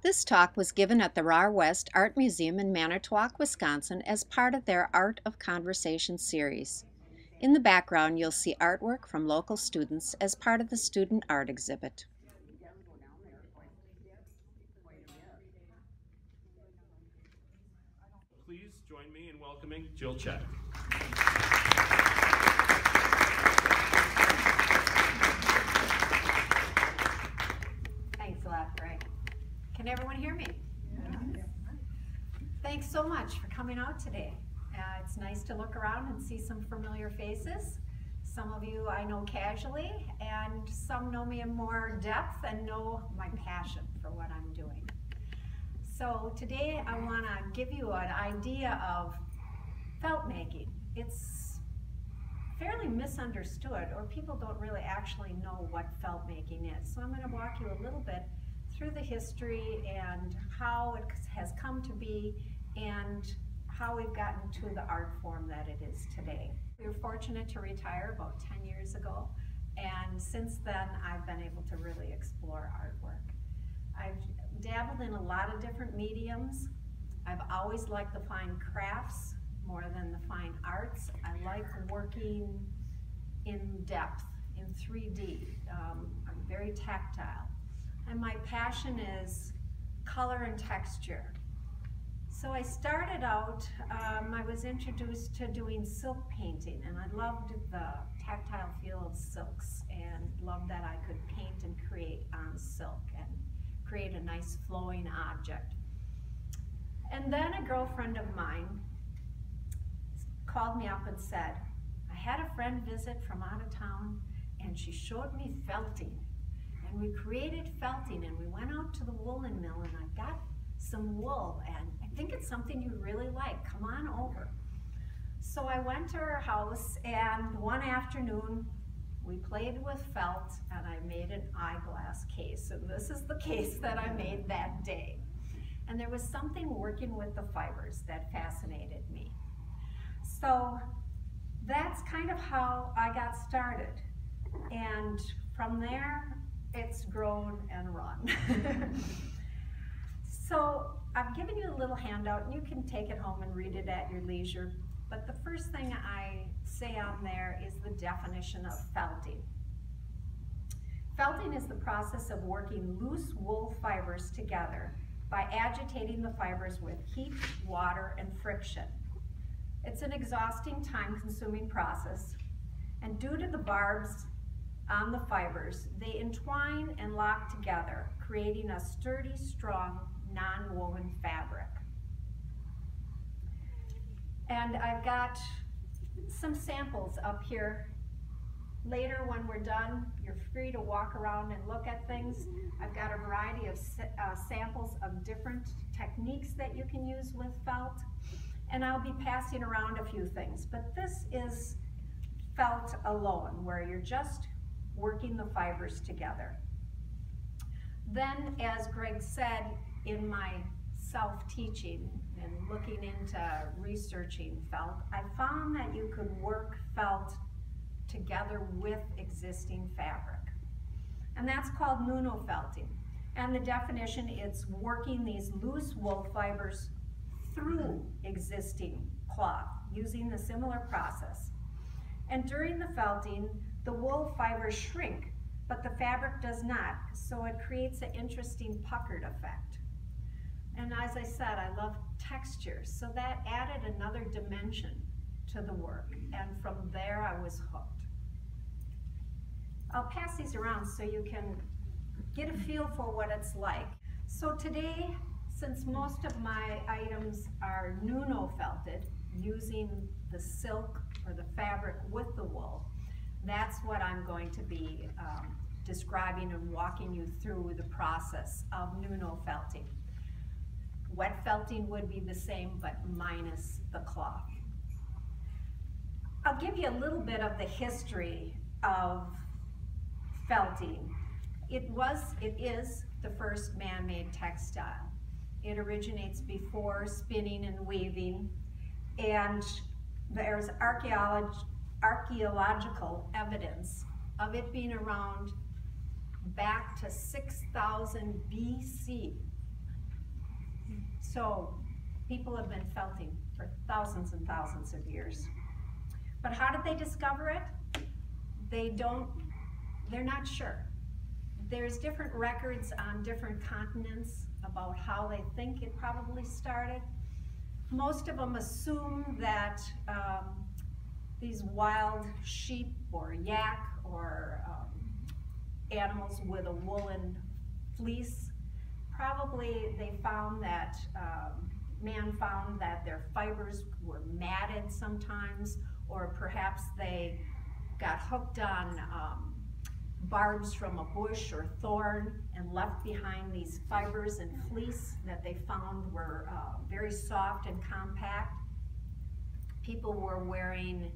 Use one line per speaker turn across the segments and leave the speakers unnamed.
This talk was given at the RAR West Art Museum in Manitowoc, Wisconsin as part of their Art of Conversation series. In the background, you'll see artwork from local students as part of the student art exhibit.
Please join me in welcoming Jill Chadek.
Thanks a lot, Greg. Can everyone hear me? Yes. Thanks so much for coming out today. It's nice to look around and see some familiar faces. Some of you I know casually, and some know me in more depth and know my passion for what I'm doing. So today I want to give you an idea of felt making. It's fairly misunderstood, or people don't really actually know what felt making is. So I'm going to walk you a little bit through the history and how it has come to be and how we've gotten to the art form that it is today. We were fortunate to retire about 10 years ago, and since then I've been able to really explore artwork. I've dabbled in a lot of different mediums. I've always liked the fine crafts more than the fine arts. I like working in depth, in 3D. I'm very tactile. And my passion is color and texture. So I started out, I was introduced to doing silk painting, and I loved the tactile feel of silks and loved that I could paint and create on silk and create a nice flowing object. And then a girlfriend of mine called me up and said, I had a friend visit from out of town and she showed me felting. And we created felting and we went out to the woolen mill and I got some wool and I think it's something you'd really like. Come on over. So I went to her house and one afternoon we played with felt and I made an eyeglass case. And this is the case that I made that day. And there was something working with the fibers that fascinated me. So that's kind of how I got started. And from there, it's grown and run. So I've given you a little handout and you can take it home and read it at your leisure. But the first thing I say on there is the definition of felting. Felting is the process of working loose wool fibers together by agitating the fibers with heat, water, and friction. It's an exhausting, time-consuming process, and due to the barbs on the fibers, they entwine and lock together, creating a sturdy, strong, non-woven fabric. And I've got some samples up here. Later when we're done, you're free to walk around and look at things. I've got a variety of samples of different techniques that you can use with felt. And I'll be passing around a few things. But this is felt alone, where you're just working the fibers together. Then, as Greg said, in my self-teaching and looking into researching felt, I found that you could work felt together with existing fabric. And that's called nuno-felting. And the definition, it's working these loose wool fibers through existing cloth using the similar process. And during the felting, the wool fibers shrink, but the fabric does not, so it creates an interesting puckered effect. And as I said, I love texture, so that added another dimension to the work, and from there I was hooked. I'll pass these around so you can get a feel for what it's like. So today, since most of my items are nuno felted, using the silk or the fabric with the wool, that's what I'm going to be describing and walking you through the process of nuno felting. Wet felting would be the same, but minus the cloth. I'll give you a little bit of the history of felting. It is the first man-made textile. It originates before spinning and weaving, and there's archaeological evidence of it being around back to 6,000 BC. So people have been felting for thousands and thousands of years. But how did they discover it? They're not sure. There's different records on different continents about how they think it probably started. Most of them assume that these wild sheep or yak or animals with a woolen fleece, probably they found that, man found that their fibers were matted sometimes, or perhaps they got hooked on barbs from a bush or thorn and left behind these fibers and fleece that they found were very soft and compact. People were wearing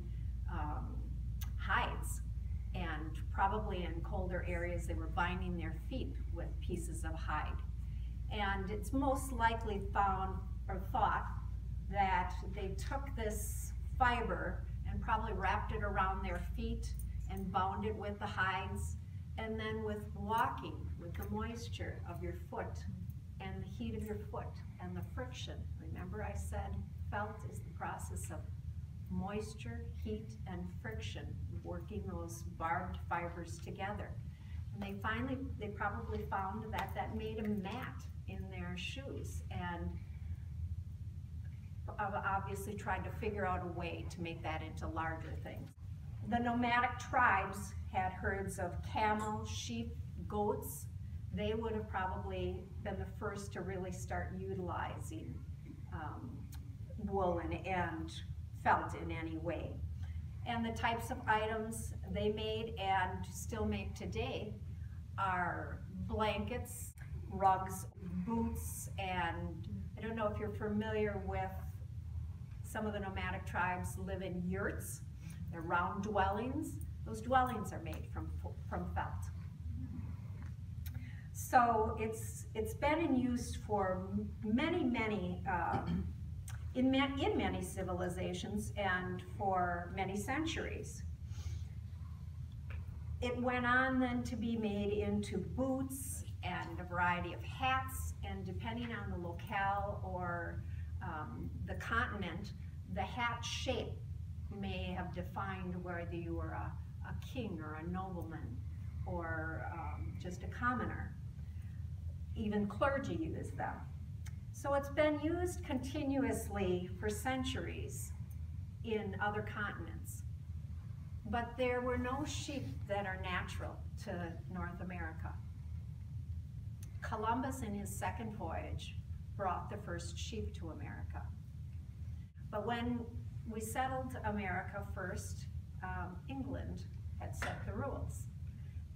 hides, and probably in colder areas they were binding their feet with pieces of hide. And it's most likely found or thought that they took this fiber and probably wrapped it around their feet and bound it with the hides, and then with walking, with the moisture of your foot and the heat of your foot and the friction. Remember I said felt is the process of moisture, heat, and friction, working those barbed fibers together. And they probably found that that made a mat in their shoes, and obviously tried to figure out a way to make that into larger things. The nomadic tribes had herds of camel, sheep, goats. They would have probably been the first to really start utilizing wool and felt in any way. And the types of items they made and still make today are blankets, rugs, boots, and I don't know if you're familiar with some of the nomadic tribes live in yurts. They're round dwellings. Those dwellings are made from felt. So it's been in use for many in many civilizations and for many centuries. It went on then to be made into boots and a variety of hats, and depending on the locale or the continent, the hat shape may have defined whether you were a king or a nobleman or just a commoner. Even clergy use them. So it's been used continuously for centuries in other continents. But there were no sheep that are natural to North America. Columbus in his second voyage brought the first sheep to America. But when we settled America first, England had set the rules,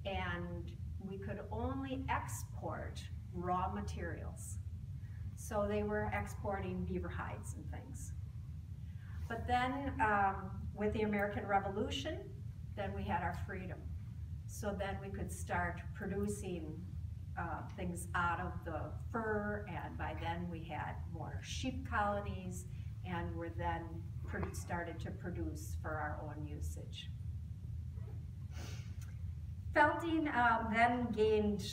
and we could only export raw materials. So they were exporting beaver hides and things. But then with the American Revolution, then we had our freedom. So then we could start producing things out of the fur, and by then we had more sheep colonies, and were then started to produce for our own usage. Felting then gained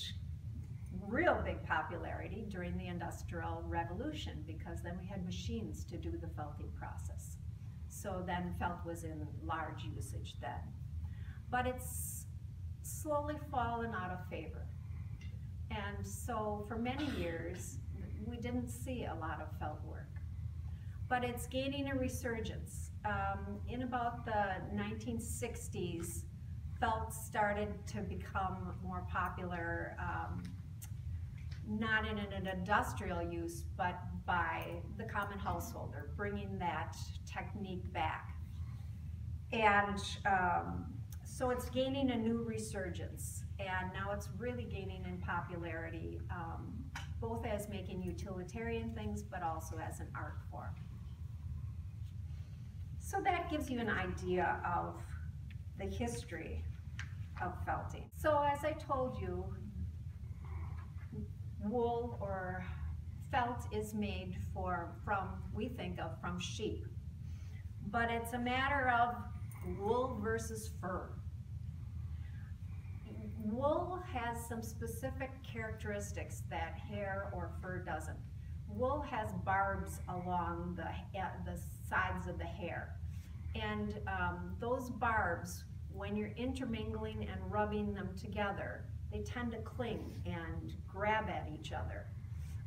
real big popularity during the Industrial Revolution, because then we had machines to do the felting process. So then felt was in large usage then. But it's slowly fallen out of favor. And so for many years, we didn't see a lot of felt work. But it's gaining a resurgence. In about the 1960s, felt started to become more popular, not in an industrial use, but by the common householder, bringing that technique back. And so it's gaining a new resurgence, and now it's really gaining in popularity, both as making utilitarian things, but also as an art form. So that gives you an idea of the history of felting. So as I told you, wool or felt is made from, we think of, from sheep. But it's a matter of wool versus fur. Wool has some specific characteristics that hair or fur doesn't. wool has barbs along the sides of the hair. And those barbs, when you're intermingling and rubbing them together, they tend to cling and grab at each other.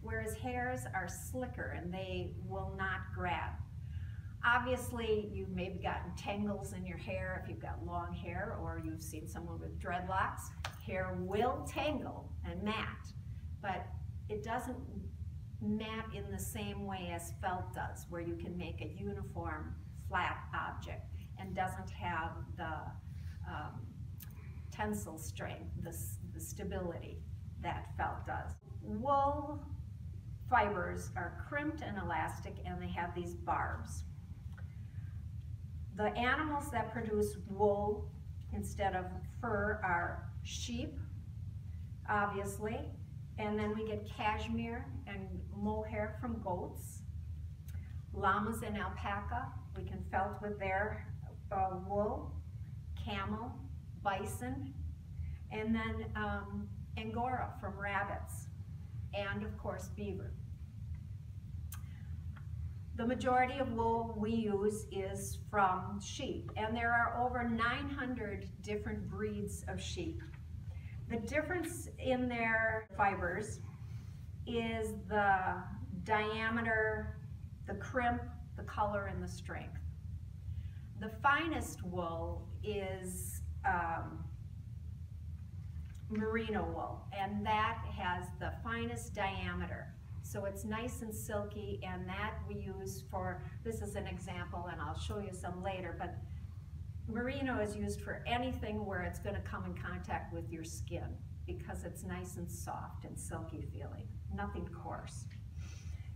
Whereas hairs are slicker and they will not grab. Obviously, you've maybe gotten tangles in your hair if you've got long hair, or you've seen someone with dreadlocks. Hair will tangle and mat, but it doesn't mat in the same way as felt does, where you can make a uniform flat object and doesn't have the tensile strength, the stability that felt does. Wool fibers are crimped and elastic, and they have these barbs. The animals that produce wool instead of fur are sheep, obviously, and then we get cashmere and mohair from goats. Llamas and alpaca, we can felt with their wool. Camel, bison, and then Angora from rabbits, and of course beaver. The majority of wool we use is from sheep, and there are over 900 different breeds of sheep. The difference in their fibers is the diameter, the crimp, the color, and the strength. The finest wool is merino wool, and that has the finest diameter. So it's nice and silky, and that we use for, this is an example, and I'll show you some later, but merino is used for anything where it's going to come in contact with your skin because it's nice and soft and silky feeling, nothing coarse.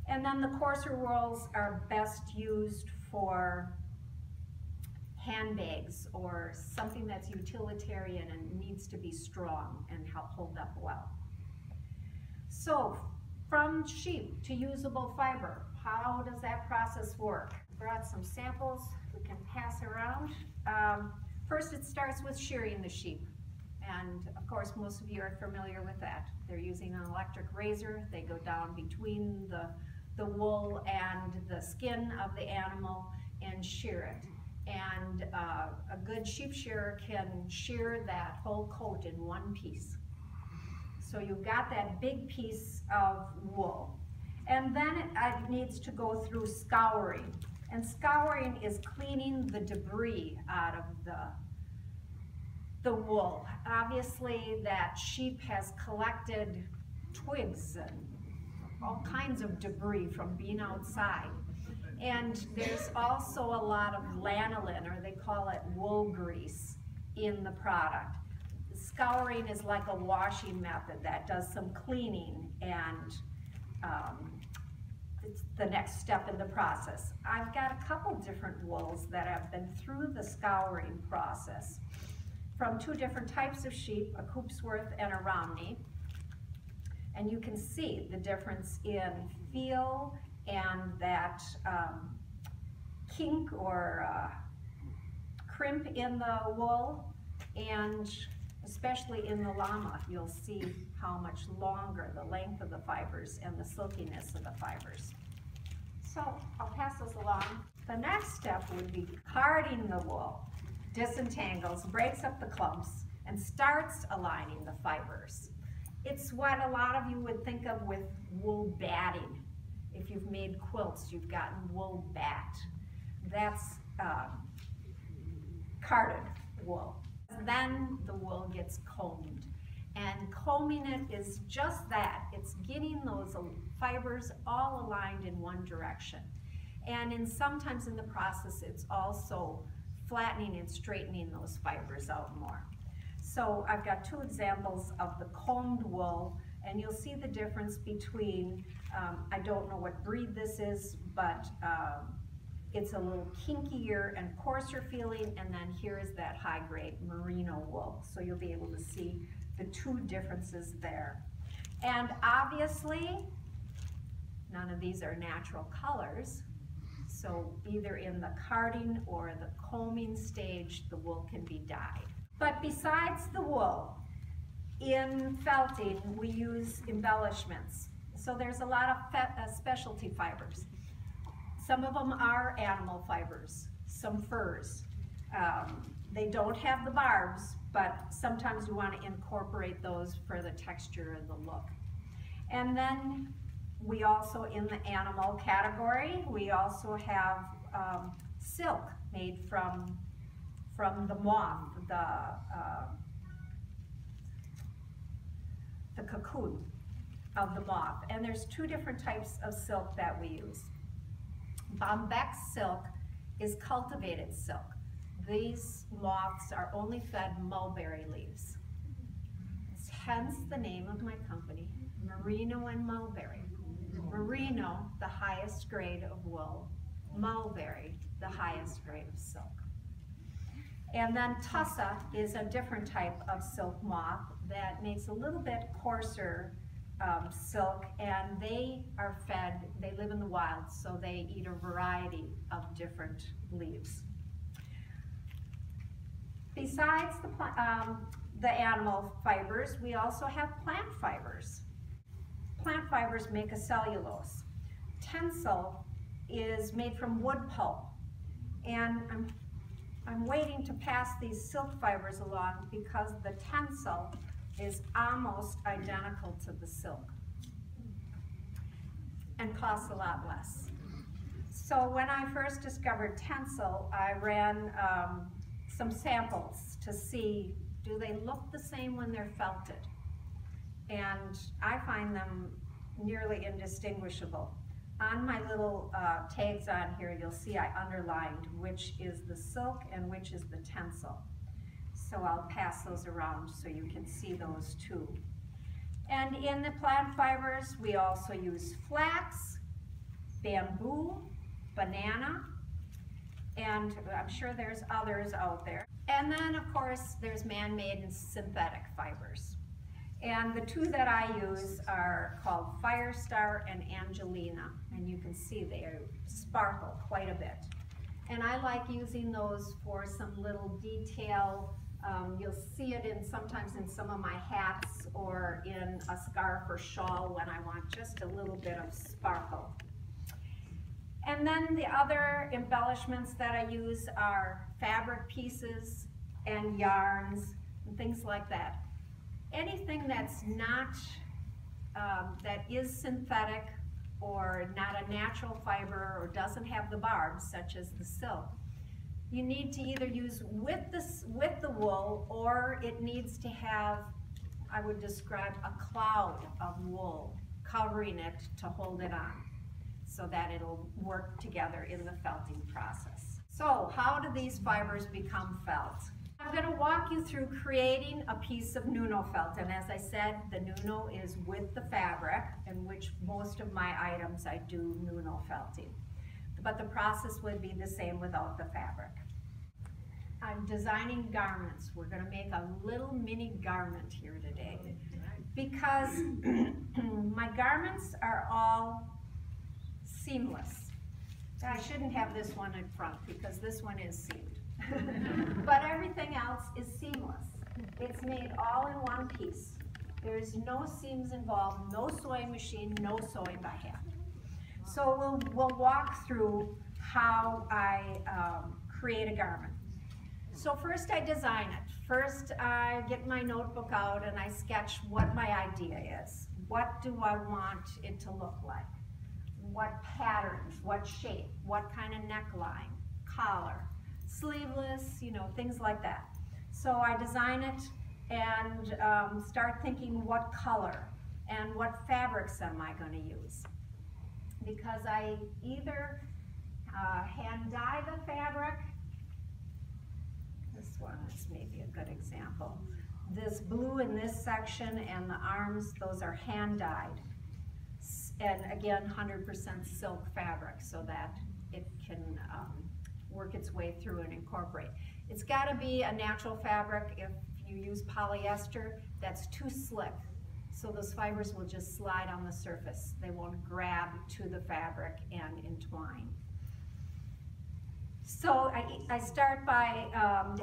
And then the coarser wools are best used for handbags or something that's utilitarian and needs to be strong and hold up well. So from sheep to usable fiber, how does that process work? Brought some samples we can pass around. First, it starts with shearing the sheep, and of course most of you are familiar with that. They're using an electric razor. They go down between the wool and the skin of the animal and shear it. And a good sheep shearer can shear that whole coat in one piece. So you've got that big piece of wool. And then it needs to go through scouring. And scouring is cleaning the debris out of the wool. Obviously, that sheep has collected twigs and all kinds of debris from being outside. And there's also a lot of lanolin, or they call it wool grease, in the product. Scouring is like a washing method that does some cleaning, and it's the next step in the process. I've got a couple different wools that have been through the scouring process from two different types of sheep, a Coopsworth and a Romney. And you can see the difference in feel and that kink or crimp in the wool, and especially in the llama, you'll see how much longer the length of the fibers and the silkiness of the fibers. So I'll pass those along. The next step would be carding the wool. Disentangles, breaks up the clumps, and starts aligning the fibers. It's what a lot of you would think of with wool batting. If you've made quilts, you've gotten wool bat. That's carded wool. Then the wool gets combed. And combing it is just that. It's getting those fibers all aligned in one direction. And sometimes in the process, it's also flattening and straightening those fibers out more. So I've got two examples of the combed wool, and you'll see the difference between, I don't know what breed this is, but it's a little kinkier and coarser feeling, and then here is that high-grade merino wool. So you'll be able to see the two differences there. And obviously, none of these are natural colors, so either in the carding or the combing stage, the wool can be dyed. But besides the wool, in felting, we use embellishments. So there's a lot of specialty fibers. Some of them are animal fibers, some furs. They don't have the barbs, but sometimes you want to incorporate those for the texture and the look. And then we also, in the animal category, we also have silk made from the moth, the cocoon of the moth. And there's two different types of silk that we use. Bombex silk is cultivated silk. These moths are only fed mulberry leaves. Hence the name of my company, Merino and Mulberry. Merino, the highest grade of wool. Mulberry, the highest grade of silk. And then Tussa is a different type of silk moth that makes a little bit coarser silk, and they are fed, they live in the wild, so they eat a variety of different leaves. Besides the animal fibers, we also have plant fibers. Plant fibers make a cellulose. Tencel is made from wood pulp, and I'm waiting to pass these silk fibers along because the tencel is almost identical to the silk and costs a lot less. So when I first discovered tencel, I ran some samples to see, do they look the same when they're felted? And I find them nearly indistinguishable. On my little tags on here, you'll see I underlined which is the silk and which is the tencel. So I'll pass those around so you can see those too. And in the plant fibers, we also use flax, bamboo, banana, and I'm sure there's others out there. And then, of course, there's man-made and synthetic fibers. And the two that I use are called Firestar and Angelina, and you can see they sparkle quite a bit. And I like using those for some little detail. You'll see it sometimes in some of my hats or in a scarf or shawl when I want just a little bit of sparkle. And then the other embellishments that I use are fabric pieces and yarns and things like that. Anything that's not, that is synthetic or not a natural fiber or doesn't have the barbs, such as the silk, you need to either use with the wool, or it needs to have, I would describe, a cloud of wool covering it to hold it on, so that it'll work together in the felting process. So how do these fibers become felt? I'm going to walk you through creating a piece of Nuno felt, and as I said, the Nuno is with the fabric, in which most of my items I do Nuno felting. But the process would be the same without the fabric. I'm designing garments. We're going to make a little mini garment here today, because my garments are all seamless. I shouldn't have this one in front because this one is seamed. But everything else is seamless. It's made all in one piece. There's no seams involved, no sewing machine, no sewing by hand. So we'll walk through how I create a garment. So first I design it. First I get my notebook out and I sketch what my idea is. What do I want it to look like? What patterns, what shape, what kind of neckline, collar, sleeveless, you know, things like that. So I design it and start thinking what color and what fabrics am I going to use. Because I either hand dye the fabric. This one is maybe a good example. This blue in this section and the arms, those are hand dyed. And again, 100% silk fabric so that it can work its way through and incorporate. It's got to be a natural fabric. If you use polyester, that's too slick. So those fibers will just slide on the surface. They won't grab to the fabric and entwine. So I start by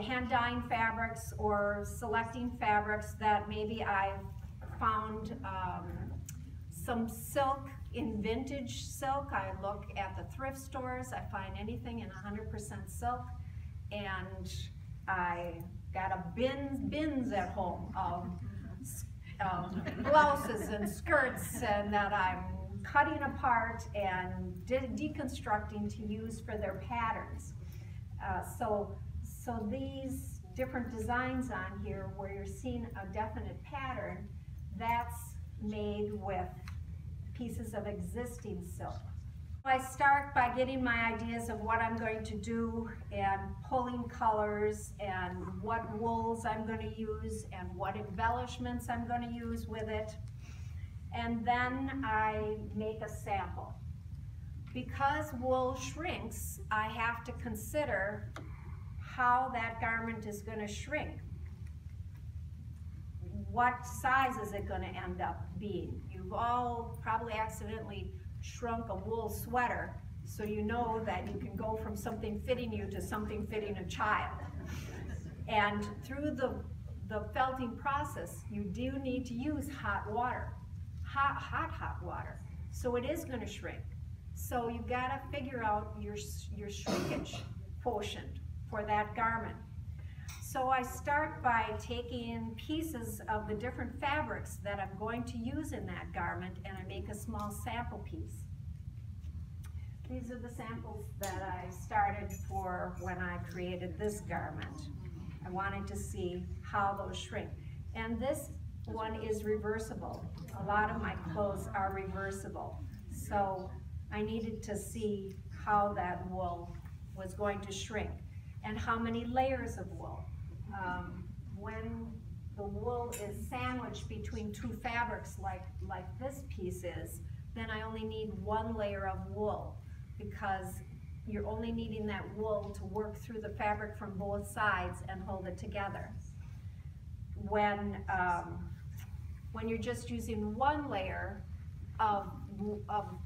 hand dyeing fabrics or selecting fabrics that maybe I've found some silk. In vintage silk, I look at the thrift stores. I find anything in 100% silk, and I got a bins at home of blouses and skirts, and that I'm cutting apart and deconstructing to use for their patterns. So these different designs on here where you're seeing a definite pattern, that's made with pieces of existing silk. I start by getting my ideas of what I'm going to do and pulling colors and what wools I'm going to use and what embellishments I'm going to use with it. And then I make a sample. Because wool shrinks, I have to consider how that garment is going to shrink. What size is it going to end up being? You've all probably accidentally shrunk a wool sweater, so you know that you can go from something fitting you to something fitting a child. And through the felting process, you do need to use hot water, hot water. So it is going to shrink. So you've got to figure out your shrinkage quotient for that garment. So I start by taking pieces of the different fabrics that I'm going to use in that garment, and I make a small sample piece. These are the samples that I started for when I created this garment. I wanted to see how those shrink. And this one is reversible. A lot of my clothes are reversible. So I needed to see how that wool was going to shrink and how many layers of wool. When the wool is sandwiched between two fabrics like this piece is, then I only need one layer of wool, because you're only needing that wool to work through the fabric from both sides and hold it together. When you're just using one layer of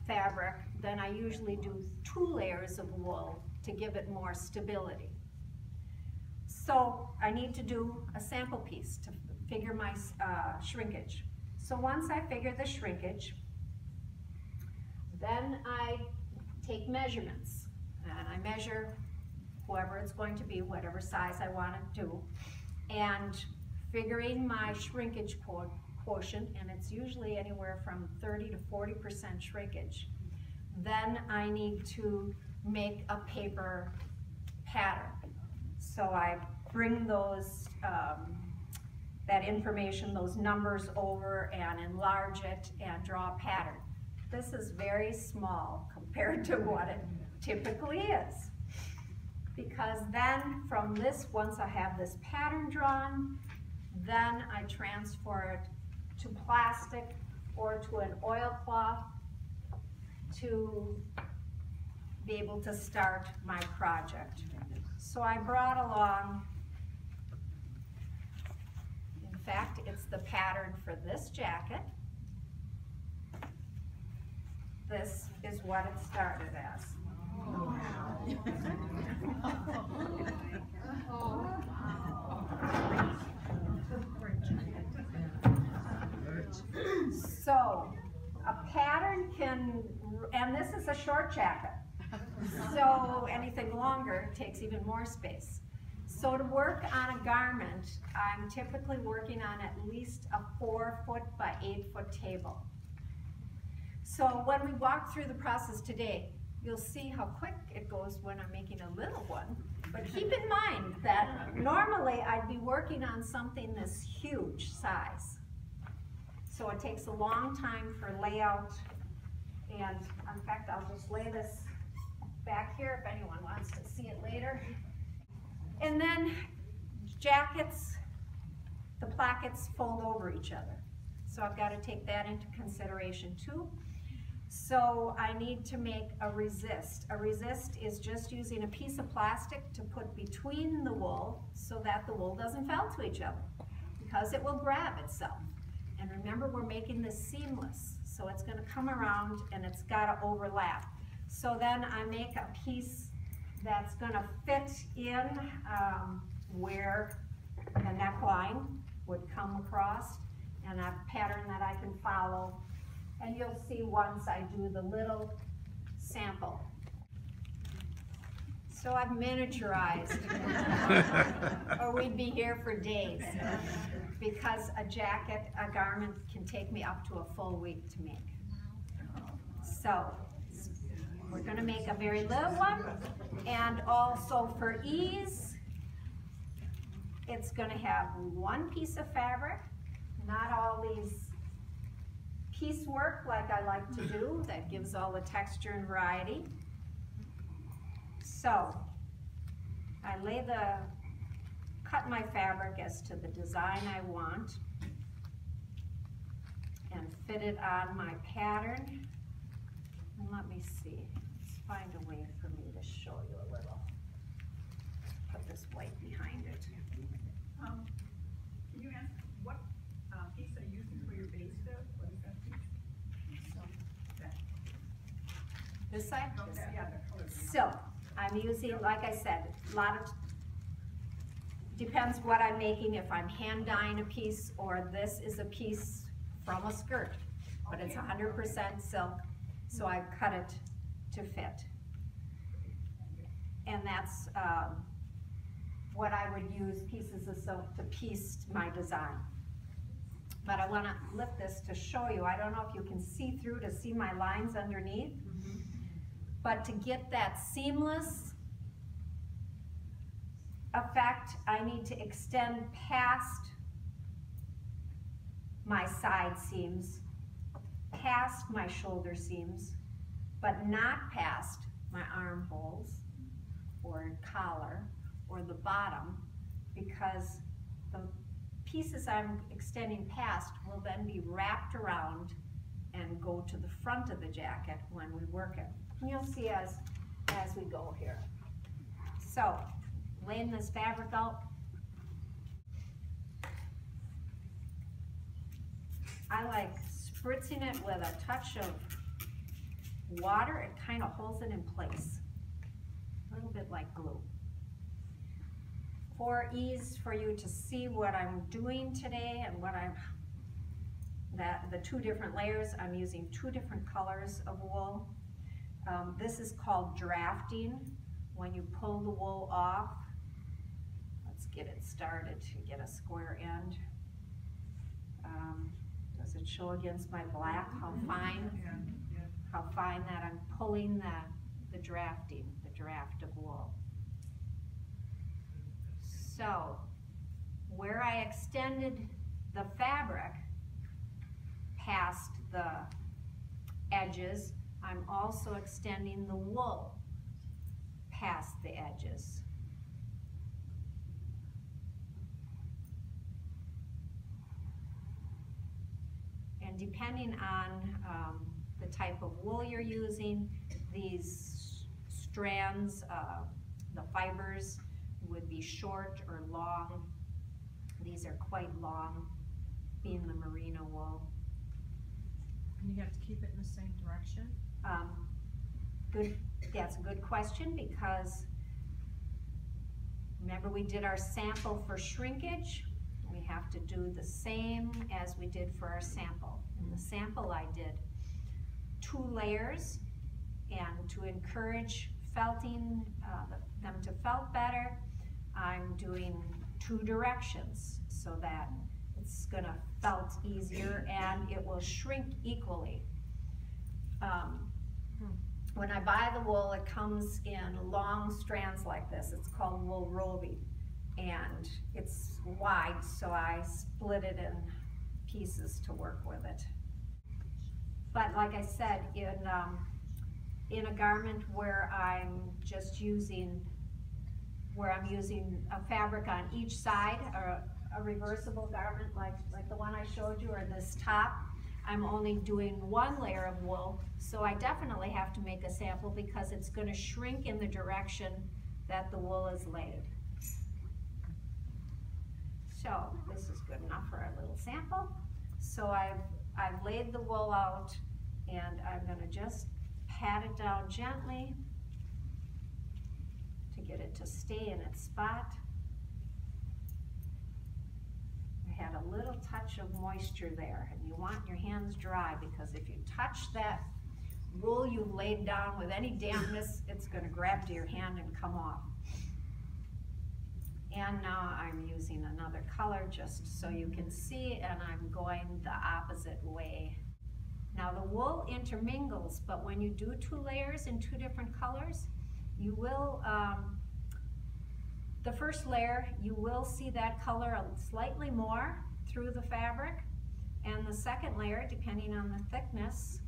fabric, then I usually do 2 layers of wool to give it more stability. So I need to do a sample piece to figure my shrinkage. So once I figure the shrinkage, then I take measurements, and I measure whoever it's going to be, whatever size I want to do, and figuring my shrinkage quotient, and it's usually anywhere from 30 to 40% shrinkage. Then I need to make a paper pattern. So I bring those, that information, those numbers over and enlarge it and draw a pattern. This is very small compared to what it typically is. Because then from this, once I have this pattern drawn, then I transfer it to plastic or to an oilcloth to be able to start my project. So I brought along, in fact, it's the pattern for this jacket. This is what it started as. So a pattern can, and this is a short jacket, so anything longer takes even more space. So to work on a garment, I'm typically working on at least a 4-foot by 8-foot table. So when we walk through the process today, you'll see how quick it goes when I'm making a little one. But keep in mind that normally I'd be working on something this huge size. So it takes a long time for layout, and in fact, I'll just lay this back here if anyone wants to see it later. And then jackets, the plackets fold over each other. So I've got to take that into consideration too. So I need to make a resist. A resist is just using a piece of plastic to put between the wool so that the wool doesn't fell to each other, because it will grab itself. And remember, we're making this seamless, so it's going to come around and it's got to overlap. So then I make a piece that's going to fit in where the neckline would come across, and a pattern that I can follow And you'll see once I do the little sample. So I've miniaturized, or we'd be here for days, because a jacket, a garment can take me up to a full week to make. So we're going to make a very little one, and also for ease, it's going to have one piece of fabric, not all these piecework like I like to do that gives all the texture and variety. So I cut my fabric as to the design I want and fit it on my pattern. And let me see, let's find a way for me to show you a little. Put this white behind it.
Can you ask what piece are you using for your base there? What is that piece?
This side?
Yeah, the color.
So I'm using, like I said, a lot of, depends what I'm making, if I'm hand dyeing a piece or this is a piece from a skirt, but it's 100% silk, so I cut it to fit. And that's what I would use pieces of silk to piece my design. But I want to lift this to show you. I don't know if you can see through to see my lines underneath. But to get that seamless effect, I need to extend past my side seams, past my shoulder seams, but not past my armholes or collar or the bottom, because the pieces I'm extending past will then be wrapped around and go to the front of the jacket when we work it. And you'll see as we go here. So, laying this fabric out, I like spritzing it with a touch of water. It kind of holds it in place, a little bit like glue. For ease for you to see what I'm doing today and what the two different layers, I'm using two different colors of wool. This is called drafting. When you pull the wool off, let's get it started to get a square end. Does it show against my black how fine that I'm pulling the drafting, the draft of wool. So where I extended the fabric past the edges, I'm also extending the wool past the edges. And depending on the type of wool you're using, these strands, the fibers would be short or long. These are quite long, being the merino wool.
And you have to keep it in the same direction?
That's a good question, because remember we did our sample for shrinkage. We have to do the same as we did for our sample. In the sample I did 2 layers, and to encourage felting, them to felt better, I'm doing 2 directions so that it's gonna felt easier and it will shrink equally. When I buy the wool, it comes in long strands like this. It's called wool roving, and it's wide, so I split it in pieces to work with it. But like I said, in a garment where I'm just using, I'm using a fabric on each side, or a reversible garment like the one I showed you, or this top, I'm only doing 1 layer of wool, so I definitely have to make a sample because it's going to shrink in the direction that the wool is laid. So this is good enough for our little sample. So I've laid the wool out, and I'm going to just pat it down gently to get it to stay in its spot. had a little touch of moisture there, and you want your hands dry, because if you touch that wool you've laid down with any dampness, it's going to grab to your hand and come off. And now I'm using another color just so you can see, and I'm going the opposite way. Now the wool intermingles, but when you do 2 layers in 2 different colors, you will, the first layer, you will see that color slightly more through the fabric, and the second layer, depending on the thickness,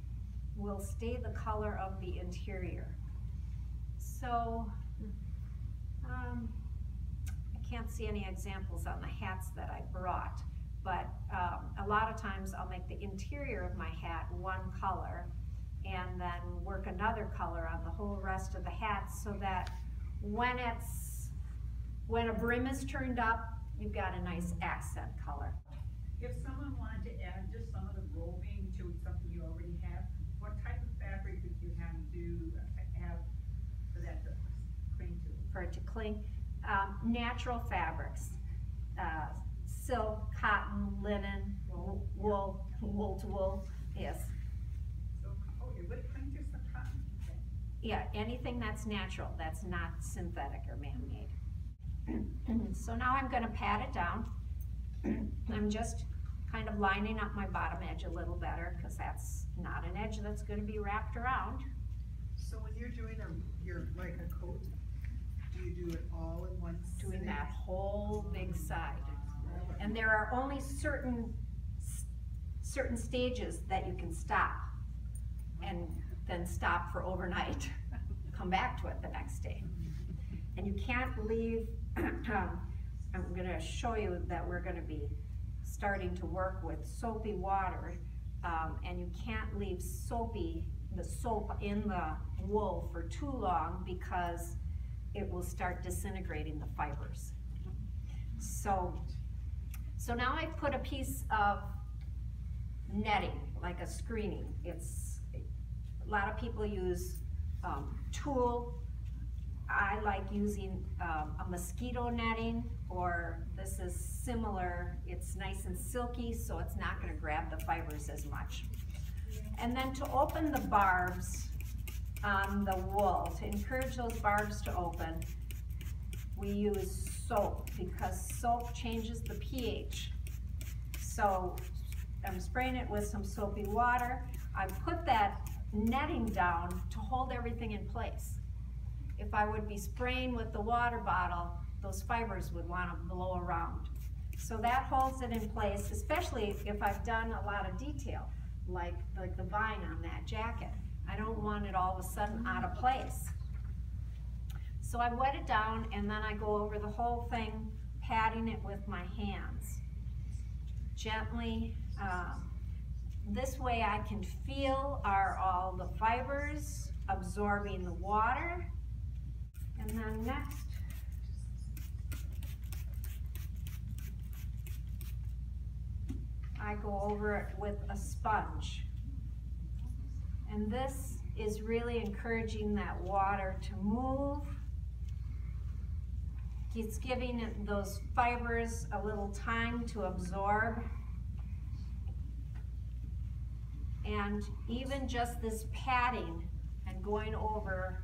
will stay the color of the interior. So, I can't see any examples on the hats that I brought, but a lot of times I'll make the interior of my hat one color and then work another color on the whole rest of the hat, so that when a brim is turned up, you've got a nice accent color.
If someone wanted to add just some of the roving to something you already have, what type of fabric would you have for that to cling to?
For it to cling, natural fabrics, silk, cotton, linen, wool to wool, yes.
So, it would cling to some cotton? Okay.
Yeah, anything that's natural, that's not synthetic or man-made. So now I'm going to pat it down. I'm just kind of lining up my bottom edge a little better, because that's not an edge that's going to be wrapped around.
So when you're doing like a coat, do you do it all in one sitting?
Doing that whole big side. And there are only certain stages that you can stop, and then stop for overnight. Come back to it the next day. And you can't leave, I'm going to show you that we're going to be starting to work with soapy water, and you can't leave the soap in the wool for too long, because it will start disintegrating the fibers. So now I've put a piece of netting, like a screening. A lot of people use tulle. I like using a mosquito netting, or this is similar. It's nice and silky, so it's not going to grab the fibers as much. And then to open the barbs on the wool, to encourage those barbs to open, we use soap, because soap changes the pH. So I'm spraying it with some soapy water. I put that netting down to hold everything in place. If I would be spraying with the water bottle, those fibers would want to blow around. So that holds it in place, especially if I've done a lot of detail, like the vine on that jacket. I don't want it all of a sudden out of place. So I wet it down, and then I go over the whole thing, patting it with my hands. Gently. This way I can feel, are all the fibers absorbing the water. And then next, I go over it with a sponge. And this is really encouraging that water to move. It's giving those fibers a little time to absorb. And even just this patting and going over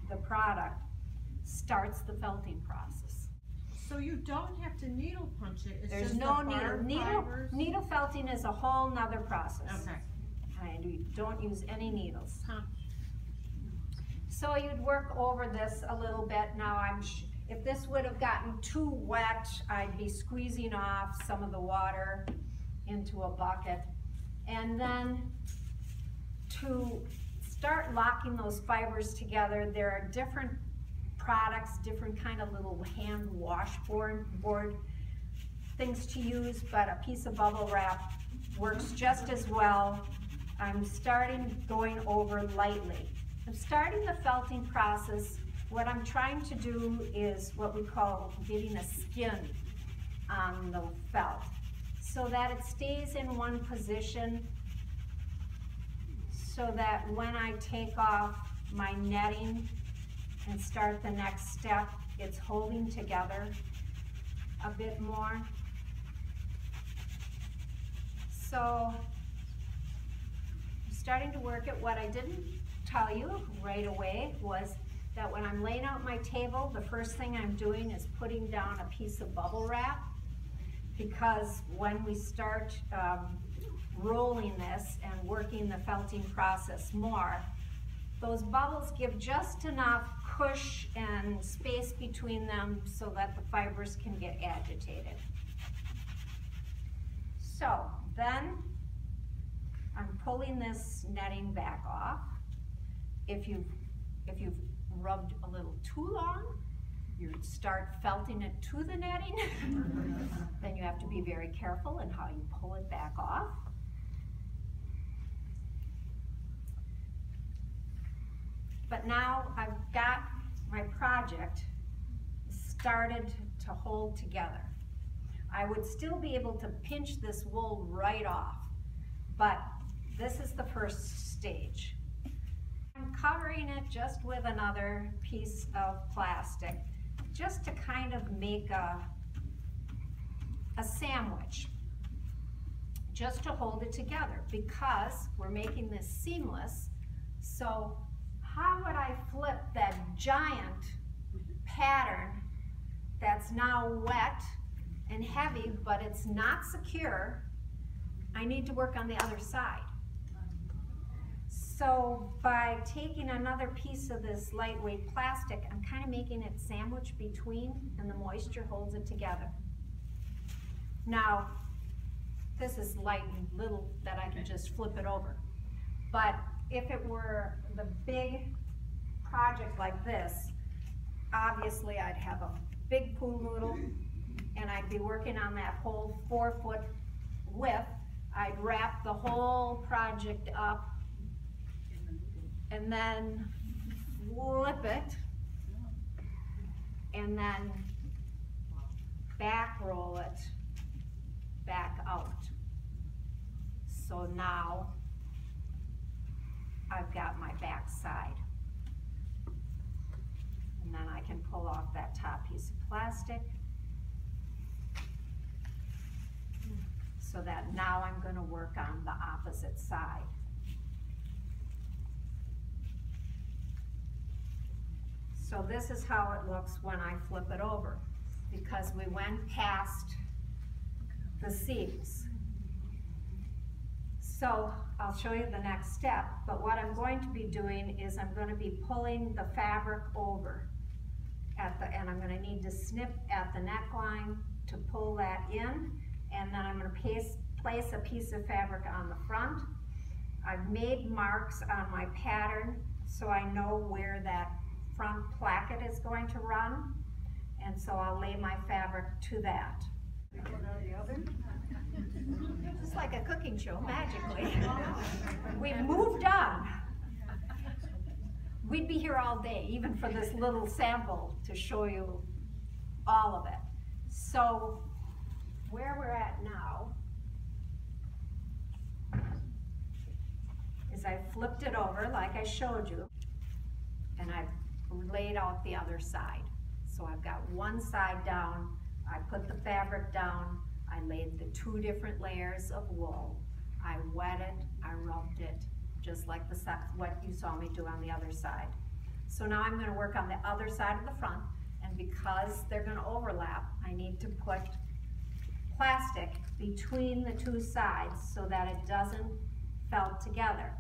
the product starts the felting process.
So you don't have to needle punch it, it's
There's
just
no
the barb
needle.
fibers?
Needle felting is a whole nother process.
Okay.
And we don't use any needles.
Huh.
So you'd work over this a little bit. Now if this would have gotten too wet, I'd be squeezing off some of the water into a bucket. And then to start locking those fibers together, there are different products, different kind of little hand washboard things to use, but a piece of bubble wrap works just as well. I'm going over lightly. I'm starting the felting process. What I'm trying to do is what we call getting a skin on the felt, so that it stays in one position, so that when I take off my netting and start the next step, it's holding together a bit more. So I'm starting to work at what I didn't tell you right away was that when I'm laying out my table, the first thing I'm doing is putting down a piece of bubble wrap, because when we start rolling this and working the felting process more, those bubbles give just enough push and space between them so that the fibers can get agitated. So then I'm pulling this netting back off. If you've rubbed a little too long, you start felting it to the netting, then you have to be very careful in how you pull it back off. But now I've got my project started to hold together. I would still be able to pinch this wool right off, but this is the first stage. I'm covering it just with another piece of plastic, just to kind of make a sandwich, just to hold it together, because we're making this seamless. So how would I flip that giant pattern that's now wet and heavy, but it's not secure? I need to work on the other side. So by taking another piece of this lightweight plastic, I'm kind of making it sandwiched between, and the moisture holds it together. Now, this is light and little that I can just flip it over. But if it were the big project like this, obviously I'd have a big pool noodle, and I'd be working on that whole 4-foot width. I'd wrap the whole project up and then flip it, and then back roll it back out. So now I've got my back side. And then I can pull off that top piece of plastic, so that now I'm going to work on the opposite side. So this is how it looks when I flip it over, because we went past the seams. So I'll show you the next step, but what I'm going to be doing is I'm going to be pulling the fabric over and I'm going to need to snip at the neckline to pull that in, and then I'm going to place a piece of fabric on the front. I've made marks on my pattern so I know where that front placket is going to run, and so I'll lay my fabric to that. Just like a cooking show, magically. We've moved on. We'd be here all day, even for this little sample, to show you all of it. So where we're at now is I flipped it over like I showed you, and I've laid out the other side. So I've got one side down, I put the fabric down, I laid the 2 different layers of wool, I wet it, I rubbed it, just like what you saw me do on the other side. So now I'm going to work on the other side of the front, and because they're going to overlap, I need to put plastic between the 2 sides so that it doesn't felt together.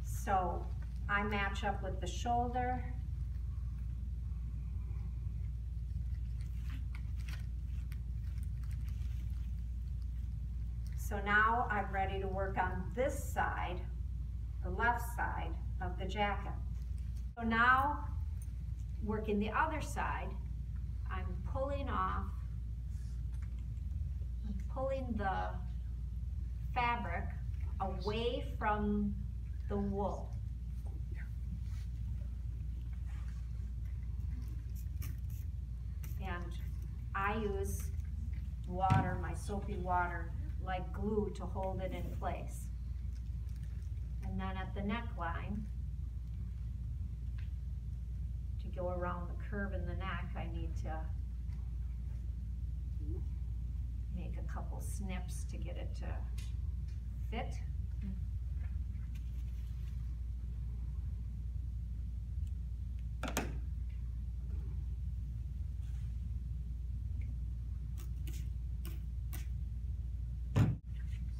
So I match up with the shoulder, so now I'm ready to work on this side, the left side of the jacket. So now, working the other side, I'm pulling the fabric away from the wool. And I use water, my soapy water, like glue to hold it in place. And then at the neckline, to go around the curve in the neck, I need to make a couple snips to get it to fit.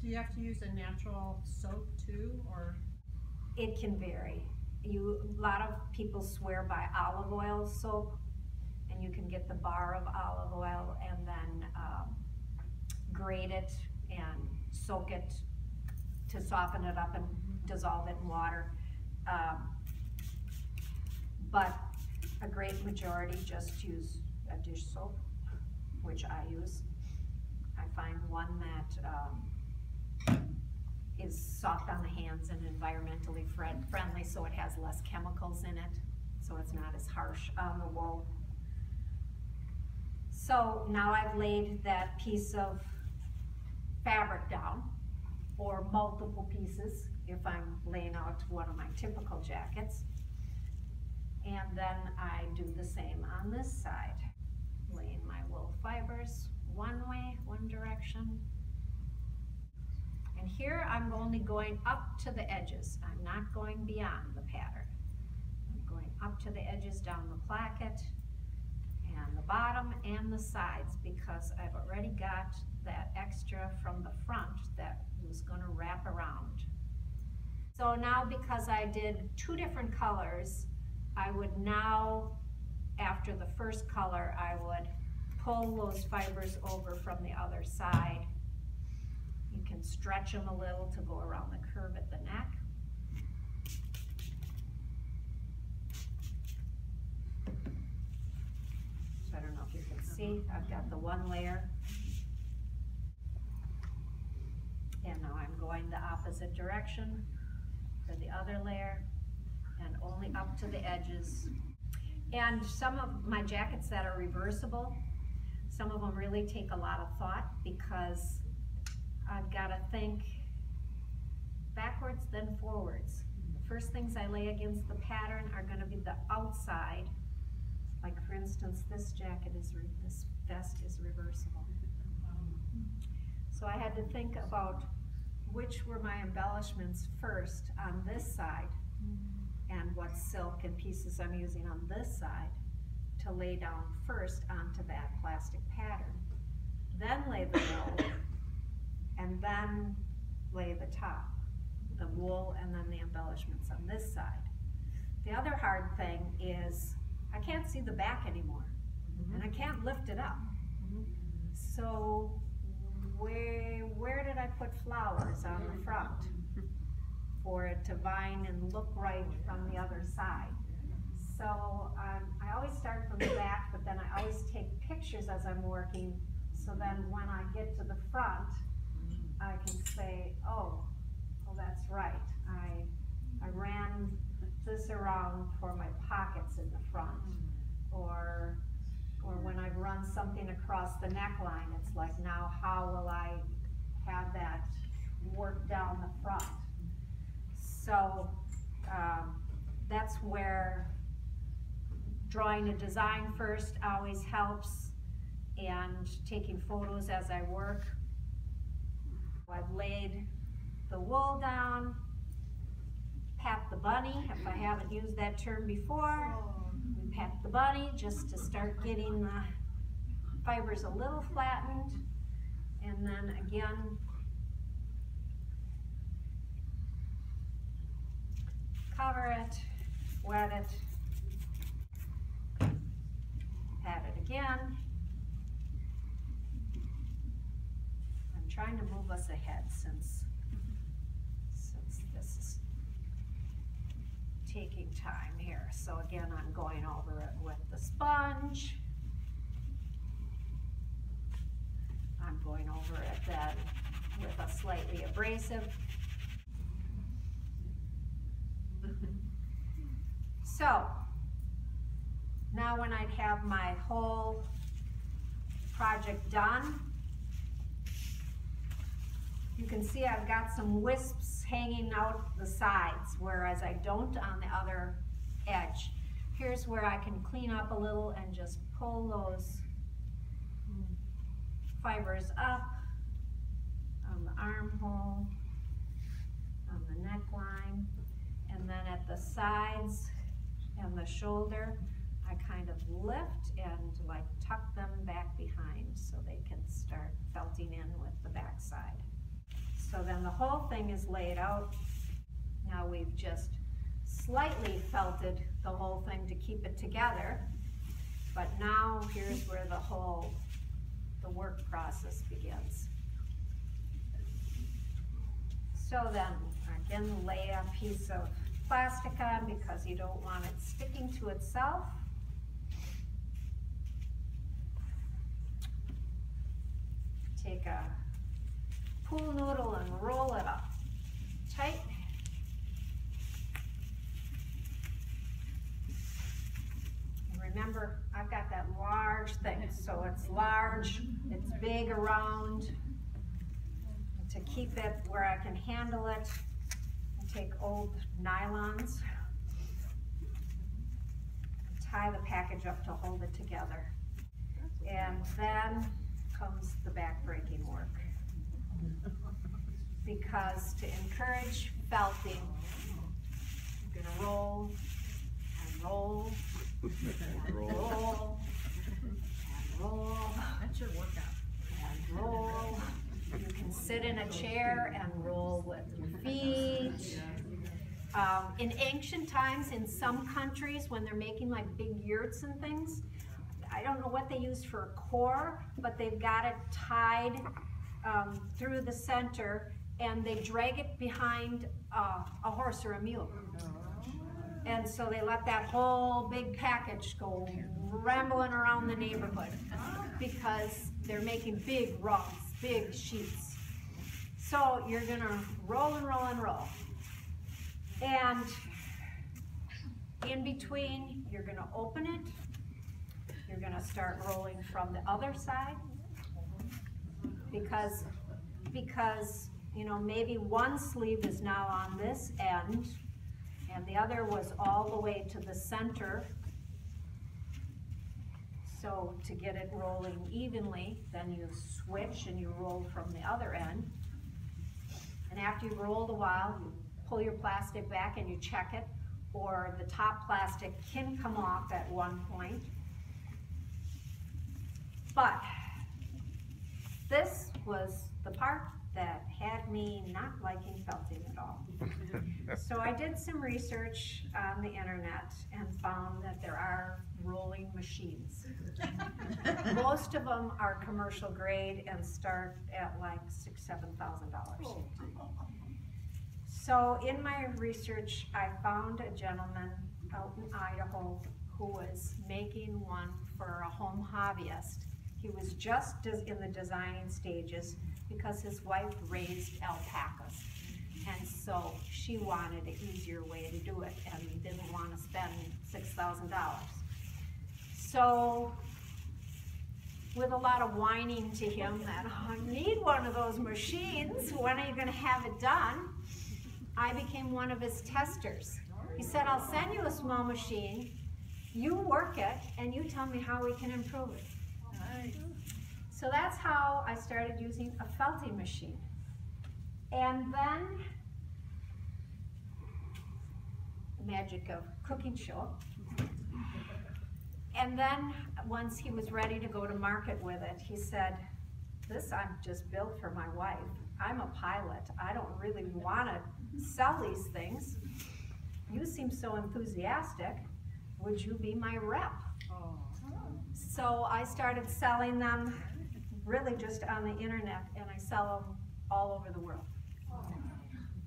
Do you have to use a natural soap too, or?
It can vary. A lot of people swear by olive oil soap, and you can get the bar of olive oil and then grate it and soak it to soften it up and dissolve it in water. But a great majority just use a dish soap, which I use. I find one that is soft on the hands and environmentally friendly, so it has less chemicals in it, so it's not as harsh on the wool. So now I've laid that piece of fabric down, or multiple pieces if I'm laying out one of my typical jackets. And then I do the same on this side, laying my wool fibers one way, one direction. And here I'm only going up to the edges. I'm not going beyond the pattern. I'm going up to the edges down the placket and the bottom and the sides, because I've already got that extra from the front that was going to wrap around. So now, because I did two different colors, I would now, after the first color, I would pull those fibers over from the other side. You can stretch them a little to go around the curve at the neck. So I don't know if you can see, I've got the one layer. And now I'm going the opposite direction for the other layer, and only up to the edges. And some of my jackets that are reversible, some of them really take a lot of thought, because I've got to think backwards then forwards. The first things I lay against the pattern are going to be the outside. Like for instance, this jacket is, this vest is reversible. So I had to think about which were my embellishments first on this side, and what silk and pieces I'm using on this side to lay down first onto that plastic pattern. Then lay the wool, and then lay the top, the wool, and then the embellishments on this side. The other hard thing is I can't see the back anymore, and I can't lift it up. So where did I put flowers on the front for it to vine and look right from the other side? So I always start from the back, but then I always take pictures as I'm working, so then when I get to the front, I can say, oh, that's right. I ran this around for my pockets in the front, or when I've run something across the neckline, it's like, now how will I have that work down the front? So that's where drawing a design first always helps, and taking photos as I work. I've laid the wool down, pat the bunny, if I haven't used that term before. We pat the bunny just to start getting the fibers a little flattened, and then again cover it, wet it, pat it again. I'm trying to move us ahead since this is taking time here. So again, I'm going over it with the sponge. I'm going over it then with a slightly abrasive. So now when I have my whole project done, you can see I've got some wisps hanging out the sides, whereas I don't on the other edge. Here's where I can clean up a little and just pull those fibers up on the armhole the neckline, and then at the sides and the shoulder, I kind of lift and like tuck them back behind so they can start felting in with the back side. So then the whole thing is laid out. Now we've just slightly felted the whole thing to keep it together, but now here's where the work process begins. So then, again, lay a piece of plastic on because you don't want it sticking to itself. Take a pool noodle and roll it up tight. And remember, I've got that large thing, so it's large, it's big around. To keep it where I can handle it, I take old nylons, tie the package up to hold it together. And then comes the back-breaking work. Because to encourage felting, you're gonna roll and roll and roll and roll.
That's your workout.
And roll. You can sit in a chair and roll with your feet. In ancient times, in some countries, when they're making like big yurts and things, I don't know what they use for a core, but they've got it tied through the center, and they drag it behind a horse or a mule. And so they let that whole big package go rambling around the neighborhood because they're making big rugs, big sheets. So you're gonna roll and roll and roll. And in between, you're gonna open it. You're gonna start rolling from the other side because you know, maybe one sleeve is now on this end and the other was all the way to the center. So to get it rolling evenly, then you switch and you roll from the other end. And after you've rolled a while, you pull your plastic back and you check it, or the top plastic can come off at one point. But this was the part that had me not liking felting at all. So I did some research on the internet and found that there are rolling machines. Most of them are commercial grade and start at like $6,000–7,000. So in my research, I found a gentleman out in Idaho who was making one for a home hobbyist. He was just in the designing stages because his wife raised alpacas. And so she wanted an easier way to do it and didn't want to spend $6,000. So with a lot of whining to him that, oh, I need one of those machines, when are you going to have it done? I became one of his testers. He said, I'll send you a small machine, you work it, and you tell me how we can improve it.
Nice.
So that's how I started using a felting machine. And then the magic of cooking show. And then once he was ready to go to market with it, he said, this I'm just built for my wife. I'm a pilot. I don't really want to sell these things. You seem so enthusiastic. Would you be my rep?
Oh.
So I started selling them really just on the internet, and I sell them all over the world.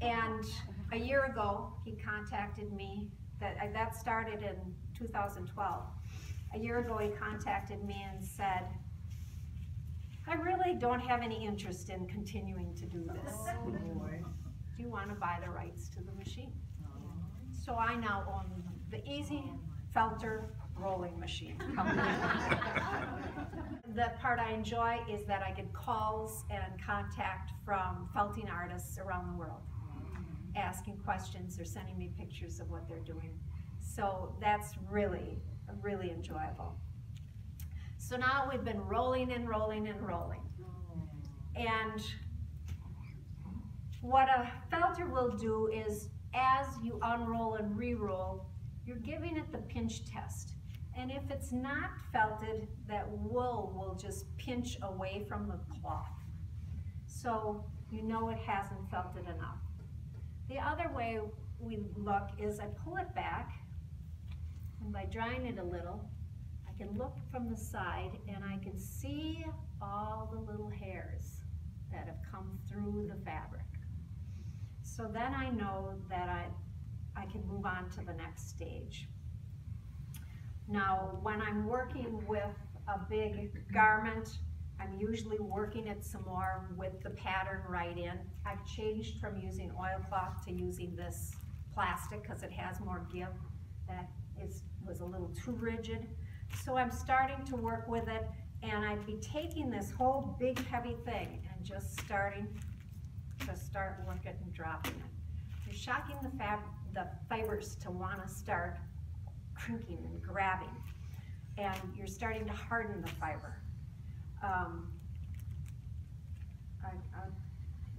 And a year ago, he contacted me, that started in 2012. A year ago, he contacted me and said, I really don't have any interest in continuing to do this.
Oh boy.
Do you want to buy the rights to the machine? So I now own the Easy Felter rolling machine company. The part I enjoy is that I get calls and contact from felting artists around the world, asking questions or sending me pictures of what they're doing. So that's really, really enjoyable. So now we've been rolling and rolling and rolling. And What a felter will do is, as you unroll and re-roll, you're giving it the pinch test. And if it's not felted, that wool will just pinch away from the cloth. So you know it hasn't felted enough. The other way we look is I pull it back, and by drying it a little, I can look from the side and I can see all the little hairs that have come through the fabric. So then I know that I can move on to the next stage. Now, when I'm working with a big garment, I'm usually working it some more with the pattern right in. I've changed from using oilcloth to using this plastic because it has more give. That was a little too rigid. So I'm starting to work with it, and I'd be taking this whole big heavy thing and just starting to start working and dropping it. You're shocking the fibers to want to start crinking and grabbing, and you're starting to harden the fiber. I'm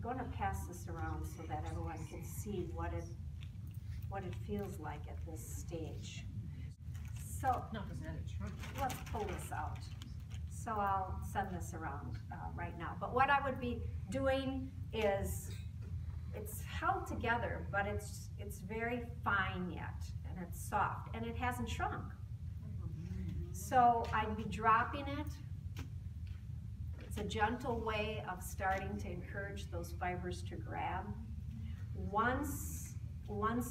going to pass this around so that everyone can see what it feels like at this stage. So let's pull this out. So I'll send this around right now. But what I would be doing is, it's held together, but it's very fine yet, and it's soft, and it hasn't shrunk. So I'd be dropping it. It's a gentle way of starting to encourage those fibers to grab. Once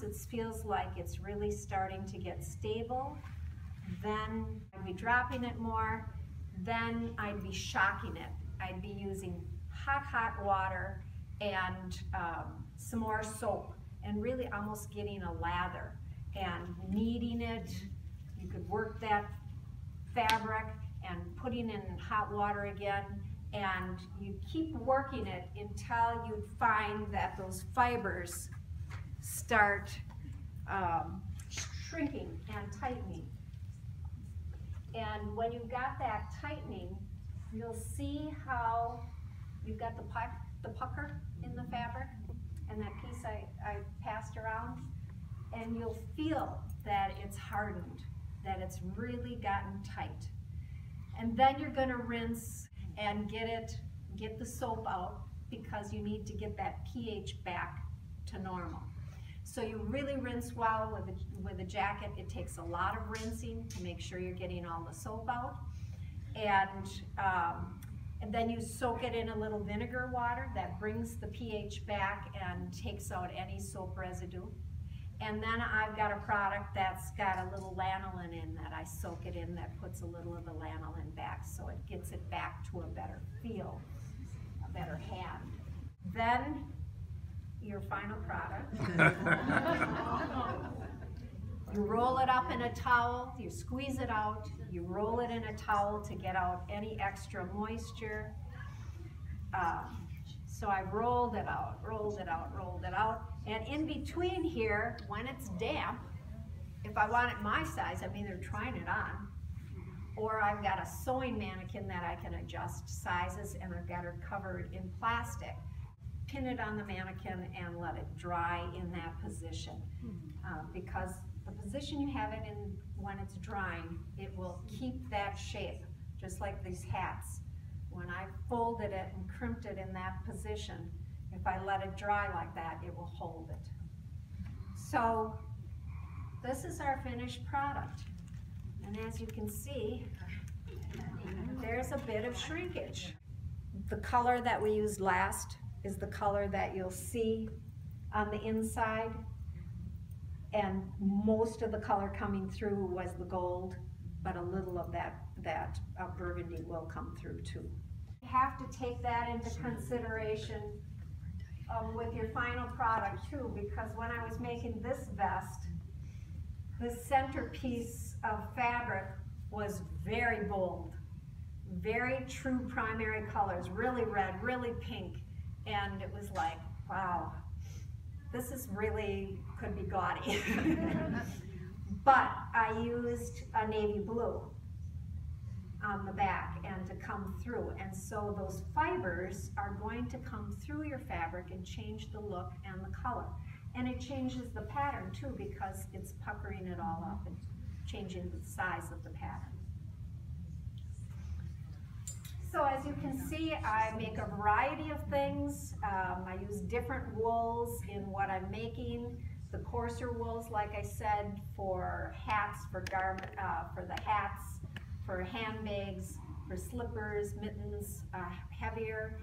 it feels like it's really starting to get stable, then I'd be dropping it more. Then I'd be shocking it. I'd be using hot water and some more soap, and really almost getting a lather and kneading it. You could work that fabric and putting in hot water again, and you keep working it until you find that those fibers start shrinking and tightening. And when you've got that tightening, you'll see how you've got the pucker in the fabric, and that piece I passed around, and you'll feel that it's hardened, that it's really gotten tight. And then you're going to rinse and get the soap out, because you need to get that pH back to normal. So you really rinse well with a jacket. It takes a lot of rinsing to make sure you're getting all the soap out. And then you soak it in a little vinegar water that brings the pH back and takes out any soap residue. And then I've got a product that's got a little lanolin in that I soak it in, that puts a little of the lanolin back, so it gets it back to a better feel, a better hand. Then your final product. You roll it up in a towel, you squeeze it out, you roll it in a towel to get out any extra moisture. So I rolled it out, and in between here, when it's damp, if I want it my size, I'm either trying it on, or I've got a sewing mannequin that I can adjust sizes, and I've got her covered in plastic. Pin it on the mannequin and let it dry in that position, because the position you have it in when it's drying, it will keep that shape, just like these hats. When I folded it and crimped it in that position, if I let it dry like that, it will hold it. So this is our finished product. And as you can see, there's a bit of shrinkage. The color that we used last is the color that you'll see on the inside. And most of the color coming through was the gold, but a little of that burgundy will come through too. You have to take that into consideration with your final product too, because when I was making this vest, the centerpiece of fabric was very bold, very true primary colors, really red, really pink, and it was like, wow, this is really, could be gaudy. But I used a navy blue. on the back and to come through. And so those fibers are going to come through your fabric and change the look and the color. And it changes the pattern too, because it's puckering it all up and changing the size of the pattern. So as you can see, I make a variety of things. I use different wools in what I'm making. The coarser wools, like I said, for hats, for the hats, for handbags, for slippers, mittens, heavier.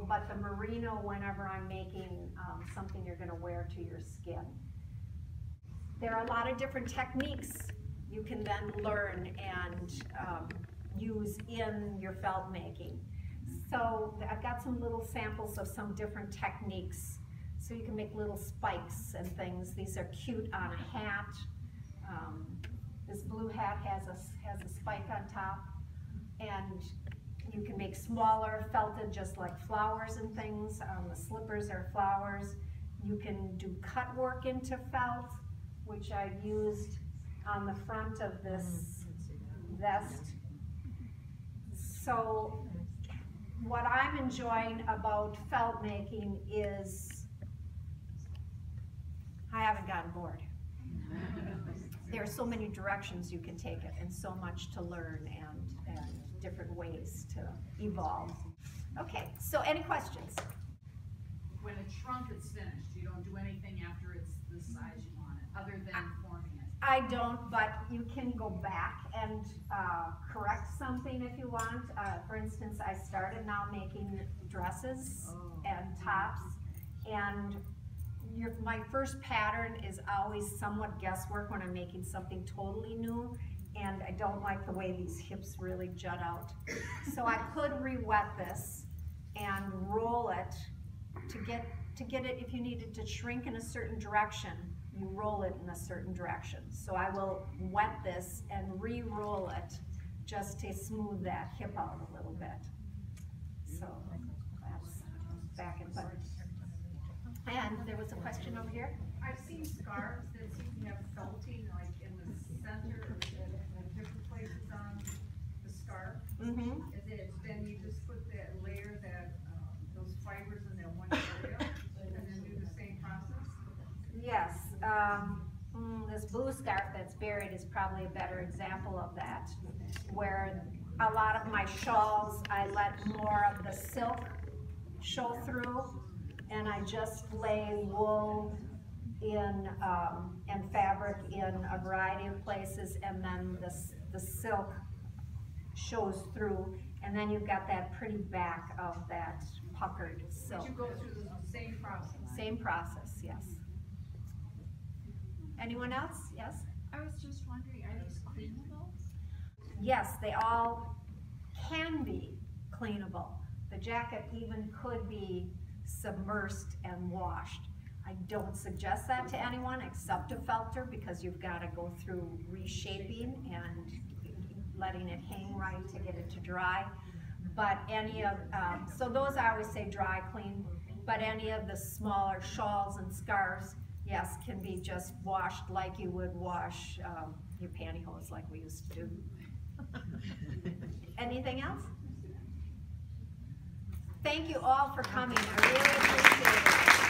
But the merino, whenever I'm making something you're going to wear to your skin. There are a lot of different techniques you can then learn and use in your felt making. So I've got some little samples of some different techniques. So you can make little spikes and things. These are cute on a hat. This blue hat has a spike on top. And you can make smaller felted, just like flowers and things. The slippers are flowers. You can do cut work into felt, which I've used on the front of this vest. So what I'm enjoying about felt making is I haven't gotten bored. There are so many directions you can take it and so much to learn and different ways to evolve. Okay, so any questions?
When a trunk is finished, you don't do anything after it's the size you want it, other than forming it?
I don't, but you can go back and correct something if you want. For instance, I started now making dresses and tops, and my first pattern is always somewhat guesswork when I'm making something totally new, and I don't like the way these hips really jut out. So I could re-wet this and roll it to get it, if you needed to shrink in a certain direction, you roll it in a certain direction. So I will wet this and re-roll it just to smooth that hip out a little bit. So that's back and forth. And there was a question over here.
I've seen scarves that seem to have felting, like in the center or different places on the scarf.
Mm-hmm.
Then you just put that layer, those fibers in that one area, and then do the same process?
Yes. This blue scarf that's buried is probably a better example of that, where a lot of my shawls, I let more of the silk show through, and I just lay wool in and fabric in a variety of places, and then the silk shows through, and then you've got that pretty back of that puckered silk.
But you go through the same process?
Same process, yes. Anyone else? Yes?
I was just wondering, are these cleanable?
Yes, they all can be cleanable. The jacket even could be submersed and washed. I don't suggest that to anyone except a felter, because you've got to go through reshaping and letting it hang right to get it to dry. But any of, so those I always say dry clean, but any of the smaller shawls and scarves, yes, can be just washed like you would wash your pantyhose like we used to do. Anything else? Thank you all for coming. I really appreciate it.